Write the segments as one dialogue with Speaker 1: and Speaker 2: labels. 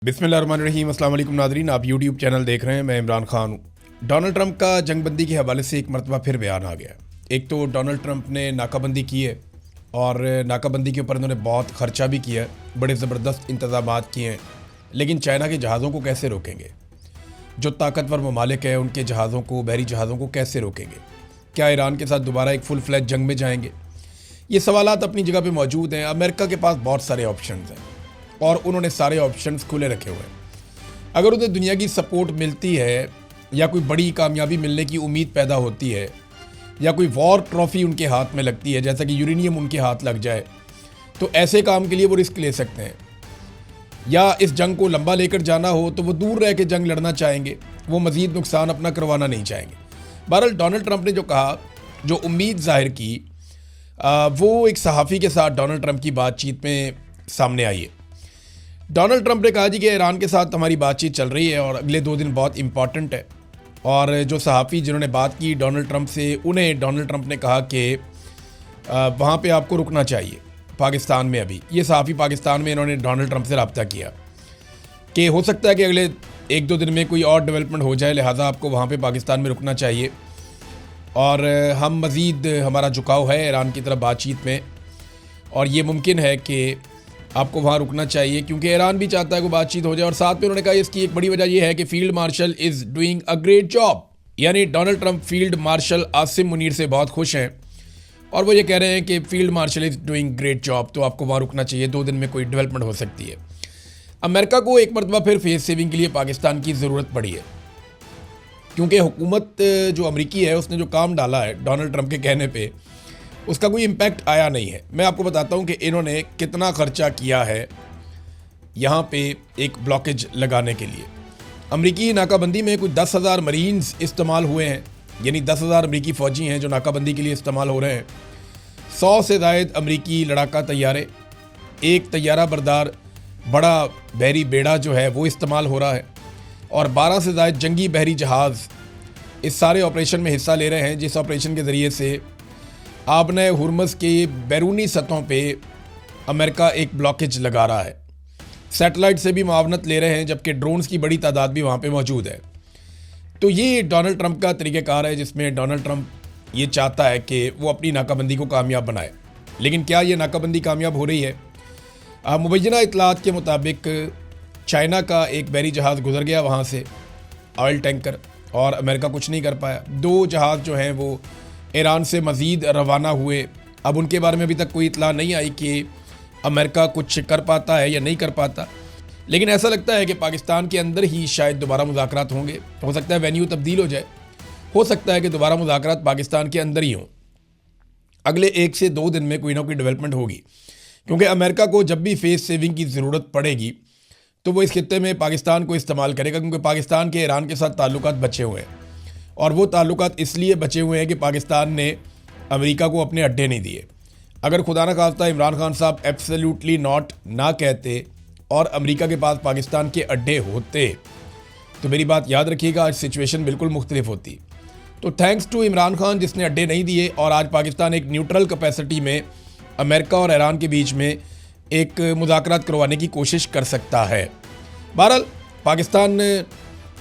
Speaker 1: बिस्मिल्लाहिर्रहमानिर्रहीम। अस्सलाम वालेकुम नाज़रीन, आप यूट्यूब चैनल देख रहे हैं। मैं इमरान खान हूँ। डोनाल्ड ट्रंप का जंगबंदी के हवाले से एक मरतबा फिर बयान आ गया। एक तो डोनाल्ड ट्रंप ने नाकाबंदी की है और नाकाबंदी के ऊपर उन्होंने बहुत ख़र्चा भी किया है, बड़े ज़बरदस्त इंतज़ामात किए हैं। लेकिन चाइना के जहाज़ों को कैसे रोकेंगे? जो ताकतवर ममालिक है उनके जहाज़ों को, बहरी जहाज़ों को कैसे रोकेंगे? क्या ईरान के साथ दोबारा एक फुल फ्लैज जंग में जाएंगे? ये सवालात अपनी जगह पे मौजूद हैं। अमेरिका के पास बहुत सारे ऑप्शंस हैं और उन्होंने सारे ऑप्शंस खुले रखे हुए हैं। अगर उन्हें दुनिया की सपोर्ट मिलती है या कोई बड़ी कामयाबी मिलने की उम्मीद पैदा होती है या कोई वॉर ट्रॉफी उनके हाथ में लगती है, जैसा कि यूरेनियम उनके हाथ लग जाए, तो ऐसे काम के लिए वो रिस्क ले सकते हैं। या इस जंग को लंबा लेकर जाना हो तो वो दूर रह के जंग लड़ना चाहेंगे, वो मज़ीद नुकसान अपना करवाना नहीं चाहेंगे। बहरहाल डोनाल्ड ट्रंप ने जो कहा, जो उम्मीद जाहिर की, वो एक सहाफ़ी के साथ डोनाल्ड ट्रंप की बातचीत में सामने आई है। डोनाल्ड ट्रंप ने कहा जी कि ईरान के साथ हमारी बातचीत चल रही है और अगले 2 दिन बहुत इंपॉर्टेंट है। और जो सहाफ़ी जिन्होंने बात की डोनाल्ड ट्रंप से, उन्हें डोनाल्ड ट्रंप ने कहा कि वहाँ पे आपको रुकना चाहिए पाकिस्तान में। अभी ये सहाफ़ी पाकिस्तान में, इन्होंने डोनाल्ड ट्रंप से रब्ता किया कि हो सकता है कि अगले 1-2 दिन में कोई और डेवलपमेंट हो जाए, लिहाजा आपको वहाँ पे पाकिस्तान में रुकना चाहिए और हम मज़ीद, हमारा झुकाव है ईरान की तरफ बातचीत में और ये मुमकिन है कि आपको वहाँ रुकना चाहिए क्योंकि ईरान भी चाहता है कि बातचीत हो जाए। और साथ में उन्होंने कहा इसकी एक बड़ी वजह यह है कि field marshal is doing a great job, यानी Donald Trump field marshal Asim Munir से बहुत खुश हैं और वो ये कह रहे हैं कि field marshal is doing great job, तो आपको वहाँ रुकना चाहिए, 2 दिन में कोई डेवलपमेंट हो सकती है। अमेरिका को एक मरतबा फिर फेस सेविंग के लिए पाकिस्तान की ज़रूरत पड़ी है क्योंकि हुकूमत जो अमरीकी है उसने जो काम डाला है डोनाल्ड ट्रंप के कहने पे, उसका कोई इम्पैक्ट आया नहीं है। मैं आपको बताता हूँ कि इन्होंने कितना ख़र्चा किया है यहाँ पे एक ब्लॉकेज लगाने के लिए। अमरीकी नाकाबंदी में कुछ 10,000 मरीन्स इस्तेमाल हुए हैं, यानी 10,000 अमरीकी फ़ौजी हैं जो नाकाबंदी के लिए इस्तेमाल हो रहे हैं। 100 से ज़ायद अमरीकी लड़ाका तैयारे, एक तैयारा बरदार बड़ा बहरी बेड़ा जो है वो इस्तेमाल हो रहा है और 12 से ज़ायद जंगी बहरी जहाज़ इस सारे ऑपरेशन में हिस्सा ले रहे हैं, जिस ऑपरेशन के ज़रिए से आबने हुरमज़ के बैरूनी सतहों पे अमेरिका एक ब्लॉकेज लगा रहा है। सैटेलाइट से भी मुआवनत ले रहे हैं, जबकि ड्रोन्स की बड़ी तादाद भी वहाँ पे मौजूद है। तो ये डोनाल्ड ट्रंप का तरीक़ाकार है जिसमें डोनाल्ड ट्रंप ये चाहता है कि वो अपनी नाकाबंदी को कामयाब बनाए। लेकिन क्या ये नाकाबंदी कामयाब हो रही है? मुबैना इतलात के मुताबिक चाइना का एक बहरी जहाज़ गुजर गया वहाँ से, ऑयल टैंकर, और अमेरिका कुछ नहीं कर पाया। 2 जहाज़ जो हैं वो ईरान से मज़ीद रवाना हुए। अब उनके बारे में अभी तक कोई इतला नहीं आई कि अमेरिका कुछ कर पाता है या नहीं कर पाता, लेकिन ऐसा लगता है कि पाकिस्तान के अंदर ही शायद दोबारा मुज़ाकरात होंगे। हो सकता है वेन्यू तब्दील हो जाए, हो सकता है कि दोबारा मुज़ाकरात पाकिस्तान के अंदर ही हों। अगले 1 से 2 दिन में कोई ना कोई डेवलपमेंट होगी क्योंकि अमेरिका को जब भी फेस सेविंग की ज़रूरत पड़ेगी तो वो इस खित्ते में पाकिस्तान को इस्तेमाल करेगा, क्योंकि पाकिस्तान के ईरान के साथ ताल्लुकात बचे हुए हैं और वो ताल्लुकात इसलिए बचे हुए हैं कि पाकिस्तान ने अमेरिका को अपने अड्डे नहीं दिए। अगर खुदा न खास्ता इमरान खान साहब एब्सोल्युटली नॉट ना कहते और अमेरिका के पास पाकिस्तान के अड्डे होते तो मेरी बात याद रखिएगा, आज सिचुएशन बिल्कुल मुख्तलिफ होती। तो थैंक्स टू इमरान खान जिसने अड्डे नहीं दिए और आज पाकिस्तान एक न्यूट्रल कैपेसिटी में अमेरिका और ईरान के बीच में एक मुज़ाकरात करवाने की कोशिश कर सकता है। बहरहाल पाकिस्तान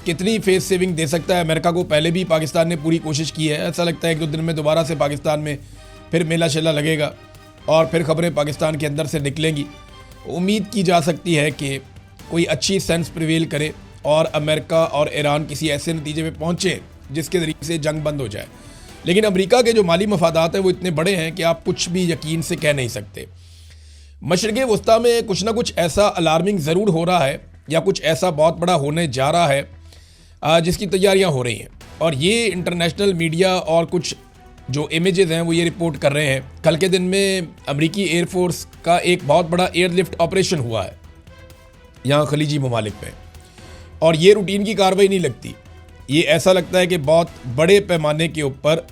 Speaker 1: कितनी फेस सेविंग दे सकता है अमेरिका को, पहले भी पाकिस्तान ने पूरी कोशिश की है। ऐसा लगता है 1-2 दिन में दोबारा से पाकिस्तान में फिर मेला शेला लगेगा और फिर खबरें पाकिस्तान के अंदर से निकलेंगी। उम्मीद की जा सकती है कि कोई अच्छी सेंस प्रिवेल करे और अमेरिका और ईरान किसी ऐसे नतीजे में पहुँचे जिसके ज़रिए से जंग बंद हो जाए। लेकिन अमेरिका के जो माली मफादात हैं वो इतने बड़े हैं कि आप कुछ भी यकीन से कह नहीं सकते। मशरिक़ वस्ता में कुछ ना कुछ ऐसा अलार्मिंग ज़रूर हो रहा है या कुछ ऐसा बहुत बड़ा होने जा रहा है जिसकी तैयारियां हो रही हैं और ये इंटरनेशनल मीडिया और कुछ जो इमेजेस हैं वो ये रिपोर्ट कर रहे हैं। कल के दिन में अमेरिकी एयरफोर्स का एक बहुत बड़ा एयरलिफ्ट ऑपरेशन हुआ है यहाँ खलीजी ममालिक में और ये रूटीन की कार्रवाई नहीं लगती। ये ऐसा लगता है कि बहुत बड़े पैमाने के ऊपर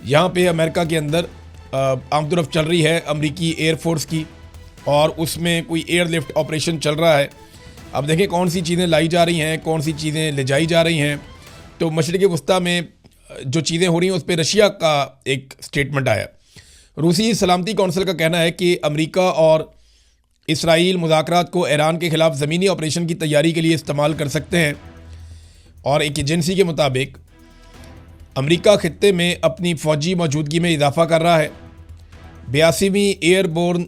Speaker 1: यहाँ पे अमेरिका के अंदर आमदोरफ्त चल रही है अमेरिकी एयरफोर्स की और उसमें कोई एयरलिफ्ट ऑपरेशन चल रहा है। अब देखें कौन सी चीज़ें लाई जा रही हैं, कौन सी चीज़ें ले जाई जा रही हैं। तो मशरिक़ वस्ता में जो चीज़ें हो रही हैं उस पर रशिया का एक स्टेटमेंट आया। रूसी सलामती कौंसिल का कहना है कि अमेरिका और इसराइल मुज़ाकरात को ईरान के ख़िलाफ़ ज़मीनी ऑपरेशन की तैयारी के लिए इस्तेमाल कर सकते हैं। और एक एजेंसी के मुताबिक अमेरिका खित्ते में अपनी फ़ौजी मौजूदगी में इजाफ़ा कर रहा है। 82वीं एयरबोर्न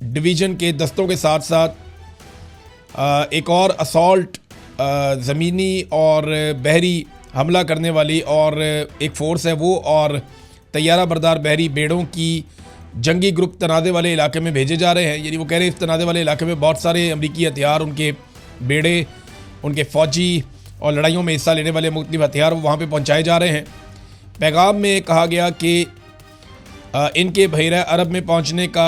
Speaker 1: डिवीज़न के दस्तों के साथ साथ एक और असॉल्ट ज़मीनी और बहरी हमला करने वाली और एक फ़ोर्स है वो, और तैयारा बरदार बहरी बेड़ों की जंगी ग्रुप तनाज़े वाले इलाके में भेजे जा रहे हैं। यानी वो कह रहे हैं इस तनाज़े वाले इलाके में बहुत सारे अमरीकी हथियार, उनके बेड़े, उनके फ़ौजी और लड़ाइयों में हिस्सा लेने वाले मुख्तलिफ हथियार वो वहाँ पे पहुँचाए जा रहे हैं। पैगाम में कहा गया कि इनके बहरा अरब में पहुँचने का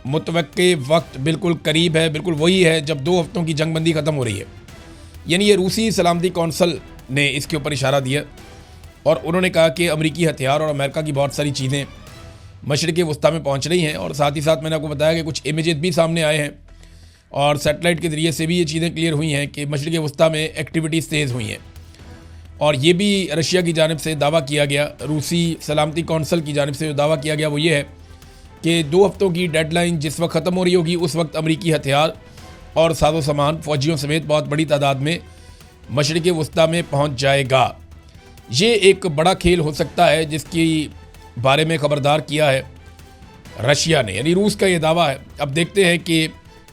Speaker 1: मुतवक्के वक्त बिल्कुल करीब है, बिल्कुल वही है जब 2 हफ्तों की जंगबंदी ख़त्म हो रही है। यानी ये रूसी सलामती कौंसल ने इसके ऊपर इशारा दिया और उन्होंने कहा कि अमरीकी हथियार और अमेरिका की बहुत सारी चीज़ें मशरिक़ वस्ता में पहुंच रही हैं। और साथ ही साथ मैंने आपको बताया कि कुछ इमेजेस भी सामने आए हैं और सैटेलाइट के ज़रिए से भी ये चीज़ें क्लियर हुई हैं कि मशरिक़ वस्ता में एक्टिविटीज़ तेज़ हुई हैं। और ये भी रशिया की जानिब से दावा किया गया, रूसी सलामती कौंसल की जानिब से जो दावा किया गया वो ये है कि 2 हफ्तों की डेडलाइन जिस वक्त ख़त्म हो रही होगी उस वक्त अमरीकी हथियार और साजो सामान फ़ौजियों समेत बहुत बड़ी तादाद में मशरिक़ वस्ता में पहुँच जाएगा। ये एक बड़ा खेल हो सकता है जिसकी बारे में ख़बरदार किया है रशिया ने, यानी रूस का ये दावा है। अब देखते हैं कि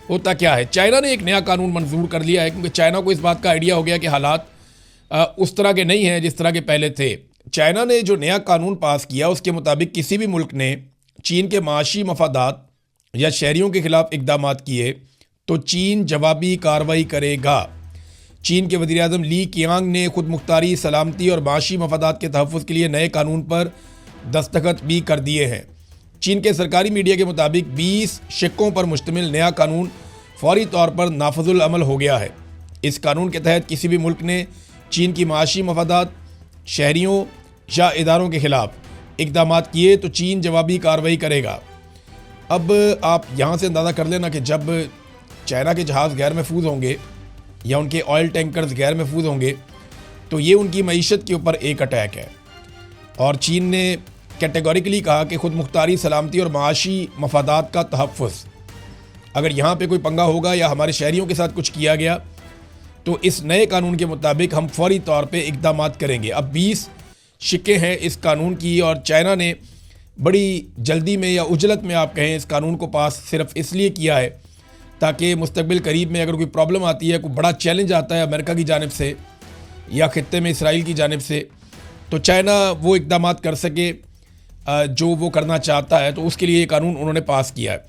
Speaker 1: होता क्या है। चाइना ने एक नया कानून मंजूर कर लिया है क्योंकि चाइना को इस बात का आइडिया हो गया कि हालात उस तरह के नहीं हैं जिस तरह के पहले थे। चाइना ने जो नया कानून पास किया उसके मुताबिक किसी भी मुल्क ने चीन के माशी मफादात या शहरियों के ख़िलाफ़ इक़दाम किए तो चीन जवाबी कार्रवाई करेगा। चीन के वज़ीर-ए-आज़म ली क़ियांग ने खुद मुख्तारी, सलामती और माशी मफादात के तहफ़्फ़ुज़ के लिए नए कानून पर दस्तखत भी कर दिए हैं। चीन के सरकारी मीडिया के मुताबिक 20 शिक्कों पर मुश्तमिल नया कानून फौरी तौर पर नाफिजुल अमल हो गया है। इस कानून के तहत किसी भी मुल्क ने चीन की माशी मफादात, शहरियों या इदारों के ख़िलाफ़ इक़दाम किए तो चीन जवाबी कार्रवाई करेगा। अब आप यहाँ से अंदाज़ा कर लेना कि जब चाइना के जहाज़ गैर महफूज होंगे या उनके ऑयल टैंकर्स गैर महफूज होंगे तो ये उनकी मईशत के ऊपर एक अटैक है। और चीन ने कैटेगोरिकली कहा कि खुद मुख्तारी, सलामती और माशी मफादात का तहफ़्फ़ुज़, अगर यहाँ पे कोई पंगा होगा या हमारे शहरियों के साथ कुछ किया गया तो इस नए कानून के मुताबिक हम फौरी तौर पे इक़दाम करेंगे। अब 20 शिक्के हैं इस कानून की और चाइना ने बड़ी जल्दी में या उजलत में आप कहें इस कानून को पास सिर्फ इसलिए किया है ताकि मुस्तक़बिल करीब में अगर कोई प्रॉब्लम आती है, कोई बड़ा चैलेंज आता है अमेरिका की जानिब से या खित्ते में इसराइल की जानिब से, तो चाइना वो इक़दाम कर सके जो वो करना चाहता है। तो उसके लिए ये कानून उन्होंने पास किया है।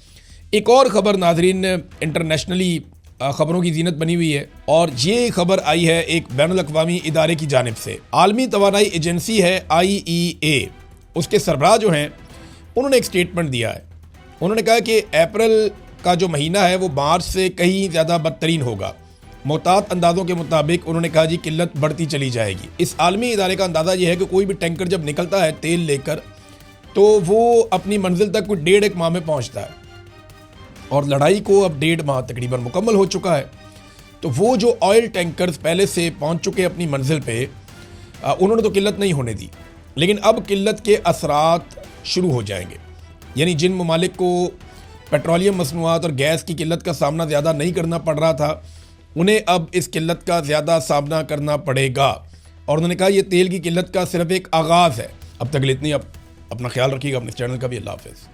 Speaker 1: एक और ख़बर नाज़रीन इंटरनेशनली ख़बरों की जीनत बनी हुई है और ये खबर आई है एक बैनुल अक़वामी इदारे की जानिब से। आलमी तवानाई एजेंसी है IEA, उसके सरबराह जो हैं उन्होंने एक स्टेटमेंट दिया है। उन्होंने कहा कि अप्रैल का जो महीना है वो मार्च से कहीं ज़्यादा बदतरीन होगा। मोहतात अंदाज़ों के मुताबिक उन्होंने कहा जी किल्लत बढ़ती चली जाएगी। इस आलमी इदारे का अंदाज़ा ये है कि कोई भी टैंकर जब निकलता है तेल लेकर तो वो अपनी मंजिल तक कोई 1.5 माह में पहुंचता है और लड़ाई को अब 1.5 माह तकरीबन मुकम्मल हो चुका है। तो वो जो ऑयल टैंकर्स पहले से पहुंच चुके अपनी मंजिल पे उन्होंने तो किल्लत नहीं होने दी, लेकिन अब किल्लत के असरात शुरू हो जाएंगे। यानी जिन ममालिक को पेट्रोलियम मसनूआत और गैस की किल्लत का सामना ज़्यादा नहीं करना पड़ रहा था उन्हें अब इस किल्लत का ज़्यादा सामना करना पड़ेगा। और उन्होंने कहा यह तेल की किल्लत का सिर्फ एक आगाज़ है। अब तक इतनी, अब अपना ख्याल रखिएगा, अपने चैनल का भी। अल्लाह हाफ़िज़।